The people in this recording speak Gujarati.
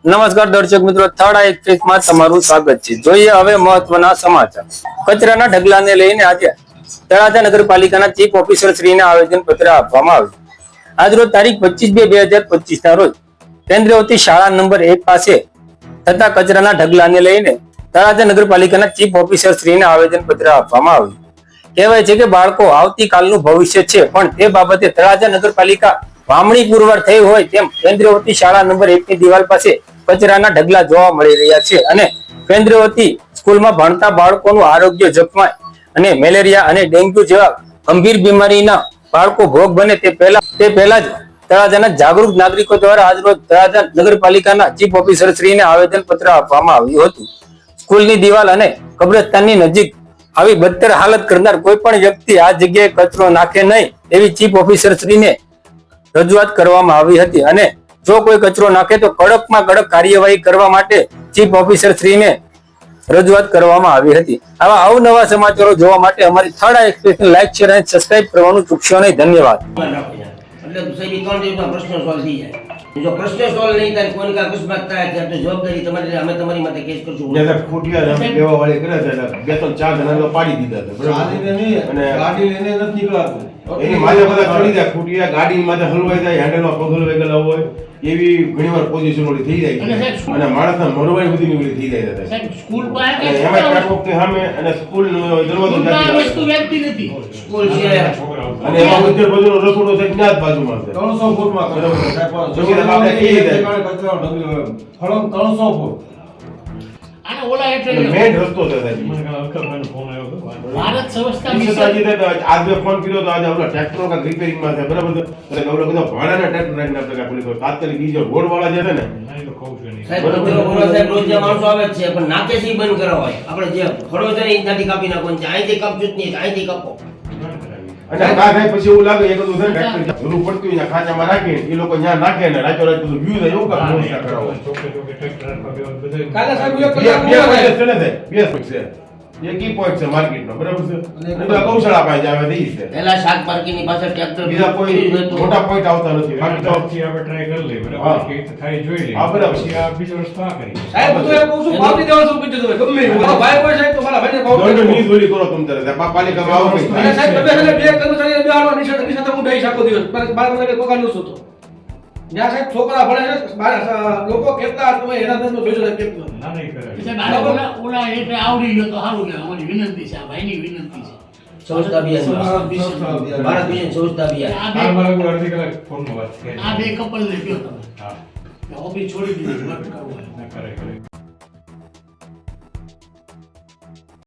નમસ્કાર દર્શક મિત્રો, થર્ડ આઈ એક્સપ્રેસમાં તમારું સ્વાગત છે. જોઈએ હવે મહત્વના સમાચાર. કચરાના ઢગલાને લઈને આજે તળાજા નગરપાલિકાના ચીફ ઓફિસર શ્રીને આવેદન પત્ર આપવામાં આવ્યું. આજરોજ તારીખ 25/2/2025 ના રોજ કેન્દ્રવતી શાળા નંબર 1 પાસે થતા કચરાના ઢગલાને લઈને તળાજા નગરપાલિકાના ચીફ ઓફિસર શ્રીને આવેદન પત્ર આપવામાં આવ્યું. કહેવાય છે કે બાળકો આવતીકાલનું ભવિષ્ય છે, પણ તે બાબતે તળાજા નગરપાલિકા વામણી પુરવાર થઈ હોય તેમ કેન્દ્રવતી શાળા નંબર 1 ની દિવાલ પાસે કચરાના ઢગલા જોવા મળી રહ્યા છે અને કેન્દ્રવતી સ્કૂલમાં ભણતા બાળકોનું આરોગ્ય જોખમાય અને મેલેરિયા અને ડેન્ગ્યુ જેવા ગંભીર બીમારીના બાળકો ભોગ બને તે પહેલા જ તળાજાના જાગૃત નાગરિકો દ્વારા આજરોજ તળાજા નગરપાલિકાના ચીફ ઓફિસર શ્રીને આવેદન પત્ર આપવામાં આવ્યું હતું. સ્કૂલની દિવાલ અને કબ્રસ્તાનની નજીક આવી બદતર હાલત કરનાર કોઈ પણ વ્યક્તિ આ જગ્યાએ કચરો નાખે નહીં એવી ચીફ ઓફિસર શ્રીને રજૂઆત કરવામાં આવી હતી અને જો કોઈ કચરો નાખે તો કડકમાં કડક કાર્યવાહી કરવા માટે ચીફ ઓફિસર શ્રીને રજૂઆત કરવામાં આવી હતી. આવા અવનવા સમાચારો જોવા માટે અમારી થર્ડ આઈ એક્સપ્રેસને લાઈક, શેર અને સબસ્ક્રાઇબ કરવાનું ચૂકશો નહીં. ધન્યવાદ. એટલે સાહેબ 3 દિવસમાં પ્રશ્ન સોલ્વ થઈ જાય. જો પ્રશ્ન સોલ્વ નહીં થાય, કોઈ કા અકસ્માત થાય તો જવાબદારી તમારી, અમે તમારી માટે કેસ કરશું. જેને ખોટિયા રમ લેવા વાળી કરે છે બે તો ચાર જણા તો પાડી દીધા છે, બરાબર? અને ગાડી લઈને નથી નીકળાતું. એની માથે બધા ચડી જાય, ખોટિયા ગાડી માથે હલવાઈ જાય, હેન્ડલમાં પગ હલવાઈ ગયેલા હોય એવી ઘણીવાર પોઝિશન ઓલી થઈ જાય છે અને માણસના મરવાઈ સુધી ઓલી થઈ જાય છે. સાહેબ સ્કૂલ પાસે એમાં ટ્રક વખતે સામે અને સ્કૂલનો દરવાજો આ વસ્તુ વ્યક્તિ નથી. સ્કૂલ છે અને એમાં ઉત્તર બાજુનો રસોડો છે, ત્યાં જ બાજુમાં છે. 300 ફૂટમાં પછી આપણે કહીએ છીએ ફળમ 300 ફૂટ આને ઓલા એટલે મેઇન રસ્તો છે સાહેબ. ભારત સંસ્થા ઈ સતાજી થાય તો આજે ફોન કર્યો તો આજે આપણા ટ્રેક્ટરો કા રિપેરિંગમાં છે, બરાબર છે? એટલે ઓલો બધો ભાડાના ટ્રેક્ટર રાખીને આપણે પોલીસ તાત્કાલિક ઈ જો રોડ વાળા જે છે ને સાહેબ કચરો બોલો સાહેબ, રોજ જે માણસો આવે જ છે, પણ નાકે થી બંધ કરાવાય. આપણે જે ખડો છે ને એ ત્યાંથી કાપી નાખવાનું છે. અહીંથી કાપજો જ નહીં, અહીંથી કાપો. અને કા થાય પછી એવું લાગે એ બધું છે ને ટ્રેક્ટર જરૂર પડતી હોય ત્યાં ખાંચામાં રાખી એ લોકો ત્યાં નાખે ને રાતો રાત બધું વ્યૂ થાય એવું કામ મોસ્ટા કરાવો. કાલે સાહેબ એક બે કલાક પોઈન્ટ છે ને સાહેબ, બે પોઈન્ટ છે. એક ઈ પોઈન્ટ છે માર્કેટનો, બરાબર છે? અને તો ગૌશાળા પાસે આવે છે ઈ છે. પહેલા શાક પાર્કિંગ ની પાછળ ટ્રેક્ટર બીજા કોઈ મોટા પોઈન્ટ આવતા નથી. બાકી તો આપણે ટ્રાય કરી લઈએ, બરાબર? કે થાય જોઈ લઈએ. હા, બરાબર. પછી આ બીજો રસ્તો આ કરીએ. સાહેબ તો એ કહું છું પાવતી દેવાનું શું પૂછ્યું તમે ગમે એવું. મારો ભાઈ કોઈ સાહેબ તો મારા ભાઈને પાવતી દોડો ની થોડી કરો તમ તારે પાલિકામાં આવો કઈ અને સાહેબ તમે છે ને બે કર્મચારી બેહાડો નિશાતે હું બેહી શકો દિવસ બાર મને પગાર નું છું તો જ્યાં સાહેબ છોકરા ભણે છે બાર લોકો કેટલા તમે એના ધંધો જોઈજો સાહેબ કેટલો ના નહીં કરે. સાહેબ ઓલા એટલે આવડી ગયો તો સારું કે અમારી વિનંતી છે, આ ભાઈની વિનંતી છે. સ્વચ્છતા અભિયાન, ભારત મિશન સ્વચ્છતા અભિયાન. આ આ બે મારા અડધી કલાક ફોનમાં વાત કરી. આ બે કપલ ને કહો તમે હા, કે ઓફિસ છોડી દીધી વર્ક કરવું હોય. ના કરે.